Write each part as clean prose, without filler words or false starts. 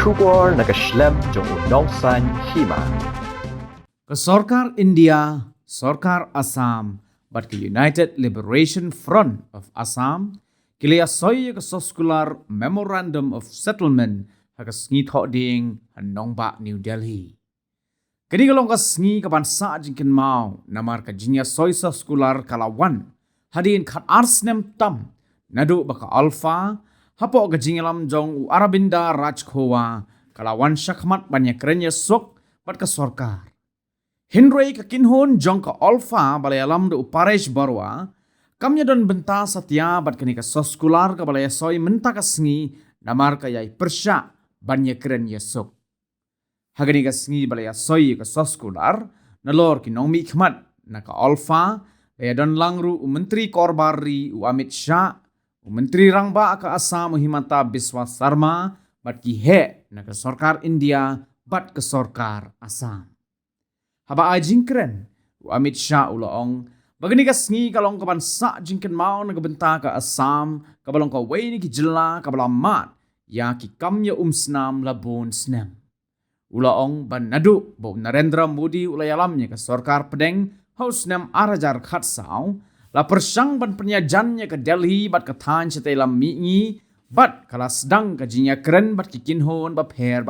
syukur nakaslem jong unongsan hima. Ke Sarkar India, Sarkar Assam, but ke United Liberation Front of Assam, kilia soy ke soskular Memorandum of Settlement haka sngi thok ding hanong ba New Delhi. Kini kalong ka sngi kapan sa jingkin mau namar ka jinya soy soskular kalawan hadin khat arsnem tam nadu baka alpha hapo ka jingalam jong u Arabinda Rajkhowa kalawan syakmat banyak kerenya sok bat ka Sarkar. Henry ka kinhon jong ka alpha balayalam do Paresh Barwa kamnya don benta satya bat kini ka soskular ka balaya soy menta ka sngi namar ka yai persya banyak kerenya sok. Hagani ka sngi balaya soy ka soskular nalor kinong mi khmat na ka alpha ya don langru u menteri korbari u Amit Shah u menteri rangba ka Assam u Himanta Biswa Sarma bat ki he na ka Sarkar India bat ka Sarkar Assam. Haba ajingkren u Amit Shah u laong bagani ka sngi kalong kapan sa jingken mau na benta ka Assam kabalong ka way ni ki jela kabala mat ya ki kamya snam labon snam. Ulaong ban nadu bo Narendra Modi ulayalamnya ke Sarkar Pedeng haus nem arajar khat sao la persang ban penyajannya ke Delhi bat kathan setelah mingi bat kala sedang ke jinya keren bat kikinhon ba pher.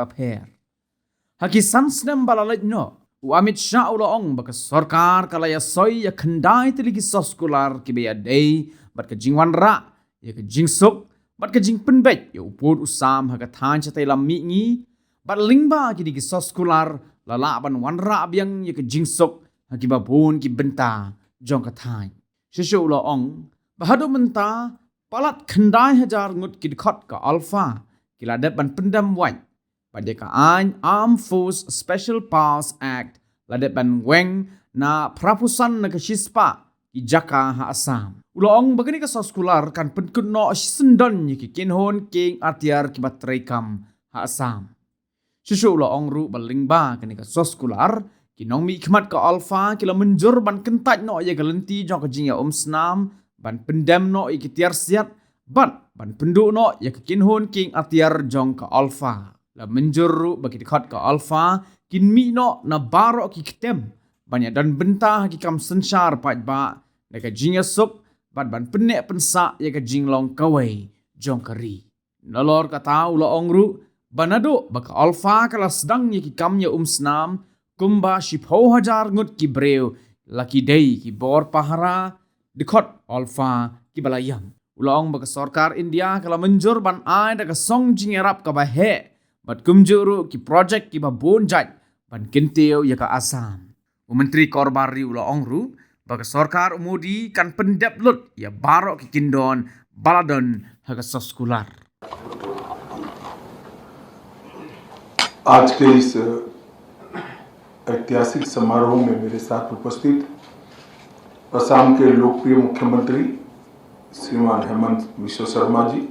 Haki sansnem balalet no u Amit Shah ulaong ba ke Sarkar kala ya soy ya khandai tiligi soskular ki be day bat ke jingwan ra ya ke jingsuk bat ke jing penbet ya upod usam ha kathan setelah mingi bat lingba ki digi soskular lala ban wanra biang ya ke jingsuk haki babun ki benta jong kathan shishu ulaong bahadu menta palat khandai hajar ngut ki khot ka alpha kiladat ban pendam wai pada ka Armed Force Special Powers Act ladat ban weng na prapusan na ka shispa ki jaka ha Assam ulaong bagani ka soskular kan penkun no sendon ki kinhon king atiar ki batrekam ha Assam Susu ulaong ru balingba kani ka soskular kinong mi khmat ka alpha kila menjur ban kentat no ya galenti jong ka jinga snam ban pendam no ikitiar siat ban pendu no ya kinhon king atiar jong ka alpha la menjur ru bagi dekat ka alpha kin mi no na baro ki ketem banyak dan benta ki kam sensar pat ba na ka jinga sok ban penek pensa ya ka jinglong kawai jong kari nalor kata ulaong ru banado baka alpha kala sedang ye ki kamnya snam kumba shipho hajar ngut ki breu laki day ki bor pahara dikot alpha ki balayam ulong baka Sarkar India kala menjur ban ai da ka song jing arab ka ba he bat kumjuru ki project ki ba bonjat ban kenteu ya ka Assam u menteri korbari ulong ru baka Sarkar Modi kan pendap lut ya barok ki kindon baladon ha ka soskular. आज के इस ऐतिहासिक समारोह में मेरे साथ उपस्थित असम के लोकप्रिय मुख्यमंत्री श्रीमान हेमंत बिश्व शर्मा जी,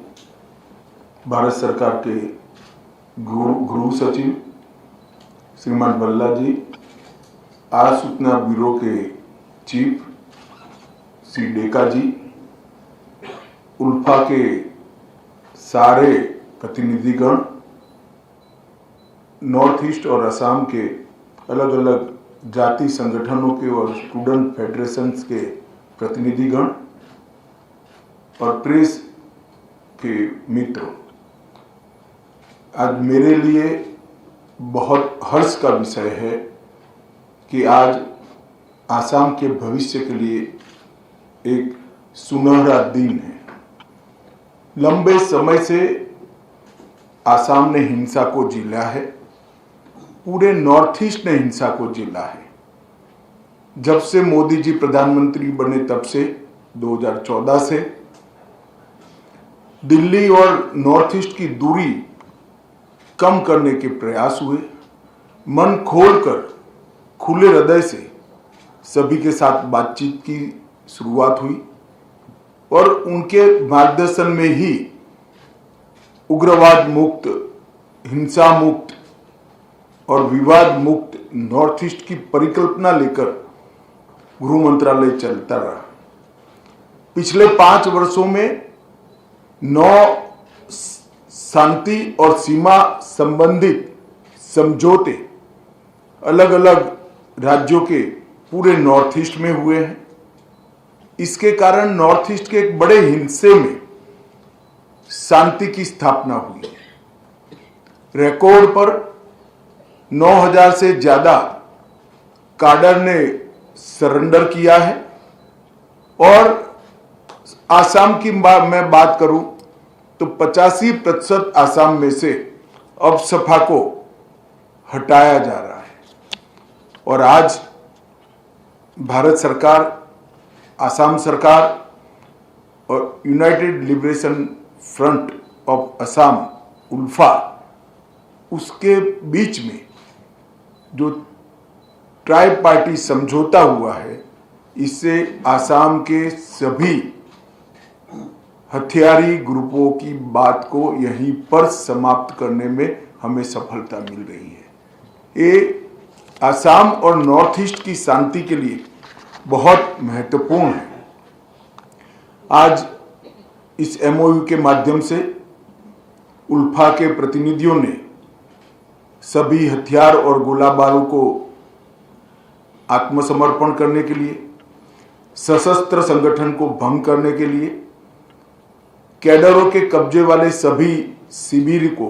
भारत सरकार के गृह सचिव श्रीमान बल्ला जी, आय सूचना ब्यूरो के चीफ श्री डेका जी, उल्फा के सारे प्रतिनिधिगण, नॉर्थ ईस्ट और असम के अलग अलग जाति संगठनों के और स्टूडेंट फेडरेशंस के प्रतिनिधिगण और प्रेस के मित्र, आज मेरे लिए बहुत हर्ष का विषय है कि आज असम के भविष्य के लिए एक सुनहरा दिन है। लंबे समय से असम ने हिंसा को झेला है, पूरे नॉर्थ ईस्ट ने हिंसा को झेला है। जब से मोदी जी प्रधानमंत्री बने तब से 2014 से दिल्ली और नॉर्थ ईस्ट की दूरी कम करने के प्रयास हुए। मन खोलकर खुले हृदय से सभी के साथ बातचीत की शुरुआत हुई और उनके मार्गदर्शन में ही उग्रवाद मुक्त, हिंसा मुक्त और विवाद मुक्त नॉर्थ ईस्ट की परिकल्पना लेकर गृह मंत्रालय चलता रहा। पिछले 5 वर्षों में 9 शांति और सीमा संबंधित समझौते अलग अलग राज्यों के पूरे नॉर्थ ईस्ट में हुए हैं। इसके कारण नॉर्थ ईस्ट के एक बड़े हिस्से में शांति की स्थापना हुई है। रिकॉर्ड पर 9,000 से ज्यादा काडर ने सरेंडर किया है और आसाम की मैं बात करूं तो 85% आसाम में से अब सपा को हटाया जा रहा है और आज भारत सरकार, आसाम सरकार और United Liberation Front of Assam ULFA, उसके बीच में जो ट्राई पार्टी समझौता हुआ है, इससे आसाम के सभी हथियारी ग्रुपों की बात को यहीं पर समाप्त करने में हमें सफलता मिल रही है। ये आसाम और नॉर्थ ईस्ट की शांति के लिए बहुत महत्वपूर्ण है। आज इस एमओयू के माध्यम से उल्फा के प्रतिनिधियों ने सभी हथियार और गोला बारूद को आत्मसमर्पण करने के लिए, सशस्त्र संगठन को भंग करने के लिए, कैडरों के कब्जे वाले सभी शिविर को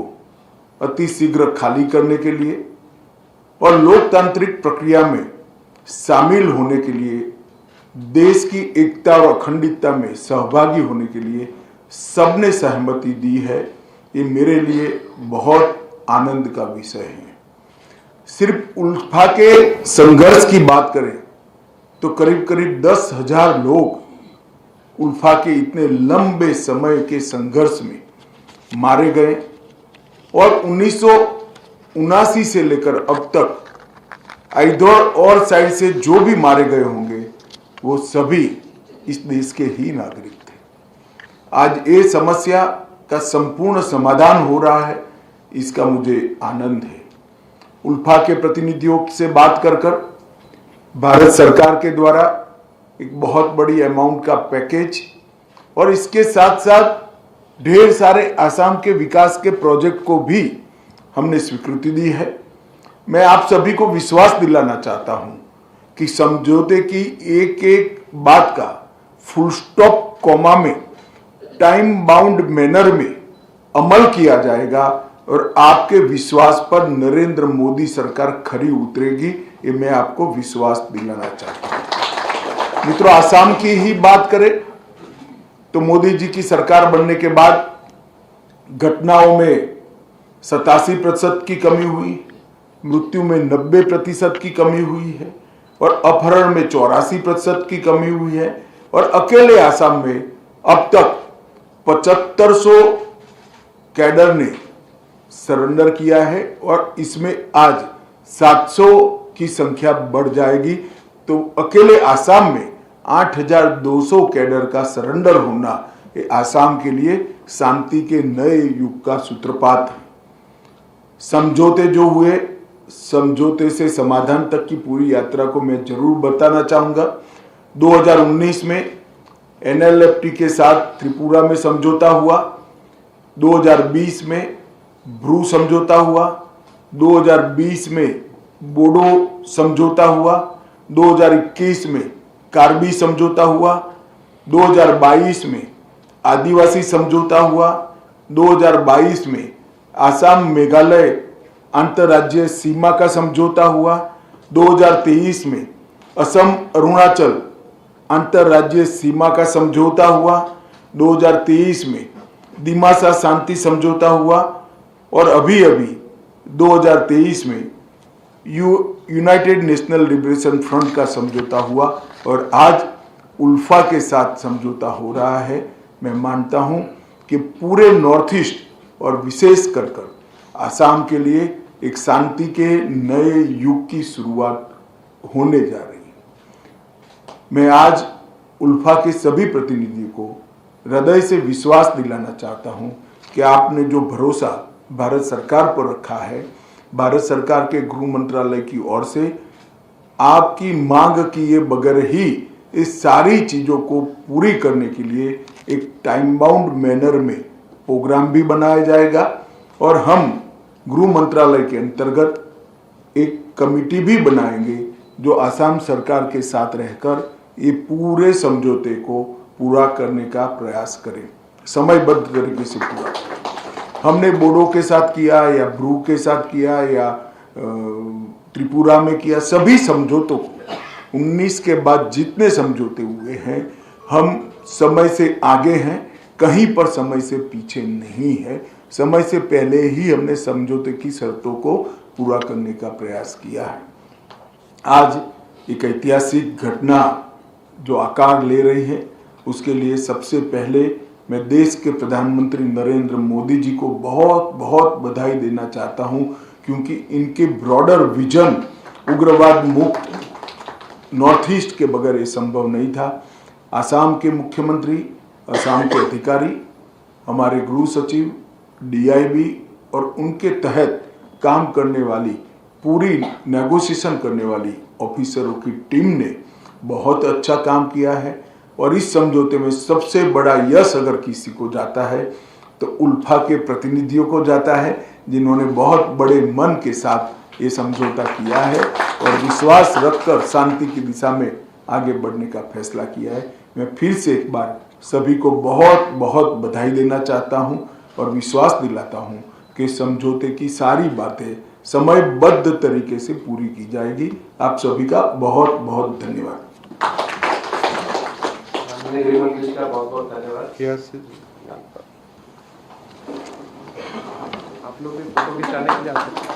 अति शीघ्र खाली करने के लिए और लोकतांत्रिक प्रक्रिया में शामिल होने के लिए, देश की एकता और अखंडता में सहभागी होने के लिए सबने सहमति दी है। ये मेरे लिए बहुत आनंद का विषय है। सिर्फ उल्फा के संघर्ष की बात करें तो करीब करीब 10,000 लोग उल्फा के इतने लंबे समय के संघर्ष में मारे गए और 1979 से लेकर अब तक इधर और साइड से जो भी मारे गए होंगे वो सभी इस देश के ही नागरिक थे। आज ये समस्या का संपूर्ण समाधान हो रहा है, इसका मुझे आनंद है। उल्फा के प्रतिनिधियों से बात कर भारत सरकार के द्वारा एक बहुत बड़ी अमाउंट का पैकेज और इसके साथ साथ ढेर सारे आसाम के विकास के प्रोजेक्ट को भी हमने स्वीकृति दी है। मैं आप सभी को विश्वास दिलाना चाहता हूं कि समझौते की एक एक बात का फुल स्टॉप कॉमा में टाइम बाउंड मैनर में अमल किया जाएगा और आपके विश्वास पर नरेंद्र मोदी सरकार खरी उतरेगी, ये मैं आपको विश्वास दिलाना चाहता हूं। मित्रों, आसाम की ही बात करें तो मोदी जी की सरकार बनने के बाद घटनाओं में 87% की कमी हुई, मृत्यु में 90% की कमी हुई है और अपहरण में 84% की कमी हुई है और अकेले आसाम में अब तक 7500 कैडर ने सरेंडर किया है और इसमें आज 700 की संख्या बढ़ जाएगी। तो अकेले आसाम में 8,200 कैडर का सरेंडर होना ये आसाम के लिए शांति के नए युग का सूत्रपात है। समझौते जो हुए, समझौते से समाधान तक की पूरी यात्रा को मैं जरूर बताना चाहूंगा। 2019 में एनएलएफटी के साथ त्रिपुरा में समझौता हुआ, 2020 में ब्रू समझौता हुआ, 2020 में बोडो समझौता हुआ, 2021 में कार्बी समझौता हुआ, 2022 में आदिवासी समझौता हुआ, 2022 में आसाम मेघालय अंतर्राज्यीय सीमा का समझौता हुआ, 2023 में असम अरुणाचल अंतर्राज्यीय सीमा का समझौता हुआ, 2023 में दिमासा शांति समझौता हुआ और अभी 2023 में यूनाइटेड नेशनल लिबरेशन फ्रंट का समझौता हुआ और आज उल्फा के साथ समझौता हो रहा है। मैं मानता हूं कि पूरे नॉर्थ ईस्ट और विशेष कर आसाम के लिए एक शांति के नए युग की शुरुआत होने जा रही है। मैं आज उल्फा के सभी प्रतिनिधियों को हृदय से विश्वास दिलाना चाहता हूं कि आपने जो भरोसा भारत सरकार पर रखा है, भारत सरकार के गृह मंत्रालय की ओर से आपकी मांग किए बगैर ही इस सारी चीज़ों को पूरी करने के लिए एक टाइम बाउंड मैनर में प्रोग्राम भी बनाया जाएगा और हम गृह मंत्रालय के अंतर्गत एक कमिटी भी बनाएंगे जो असम सरकार के साथ रहकर ये पूरे समझौते को पूरा करने का प्रयास करें, समयबद्ध तरीके से पूरा। हमने बोडो के साथ किया या ब्रू के साथ किया या त्रिपुरा में किया, सभी समझौतों को 19 के बाद जितने समझौते हुए हैं हम समय से आगे हैं, कहीं पर समय से पीछे नहीं है। समय से पहले ही हमने समझौते की शर्तों को पूरा करने का प्रयास किया है। आज एक ऐतिहासिक घटना जो आकार ले रही है, उसके लिए सबसे पहले मैं देश के प्रधानमंत्री नरेंद्र मोदी जी को बहुत बहुत बधाई देना चाहता हूं, क्योंकि इनके ब्रॉडर विजन उग्रवाद मुक्त नॉर्थ ईस्ट के बगैर ये संभव नहीं था। असम के मुख्यमंत्री, असम के अधिकारी, हमारे गृह सचिव, DIB और उनके तहत काम करने वाली पूरी नेगोशिएशन करने वाली ऑफिसरों की टीम ने बहुत अच्छा काम किया है। और इस समझौते में सबसे बड़ा यश अगर किसी को जाता है तो उल्फा के प्रतिनिधियों को जाता है, जिन्होंने बहुत बड़े मन के साथ ये समझौता किया है और विश्वास रखकर शांति की दिशा में आगे बढ़ने का फैसला किया है। मैं फिर से एक बार सभी को बहुत बहुत बधाई देना चाहता हूं और विश्वास दिलाता हूं कि समझौते की सारी बातें समयबद्ध तरीके से पूरी की जाएगी। आप सभी का बहुत बहुत धन्यवाद। का बहुत बहुत धन्यवाद। आप लोग भी फोटो खिंचाने के लिए आ सकते हैं।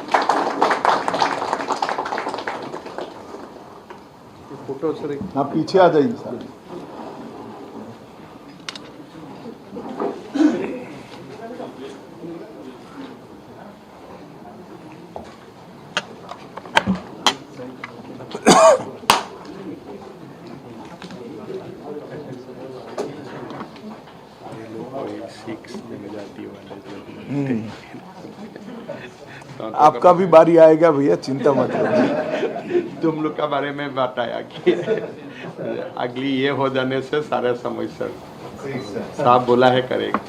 फोटो सर आप पीछे आ जाइए सर। आपका भी बारी आएगा भैया, चिंता मत करो। तुम लोग का बारे में बताया कि अगली ये हो जाने से सारे समस्या साहब बोला है करेगा।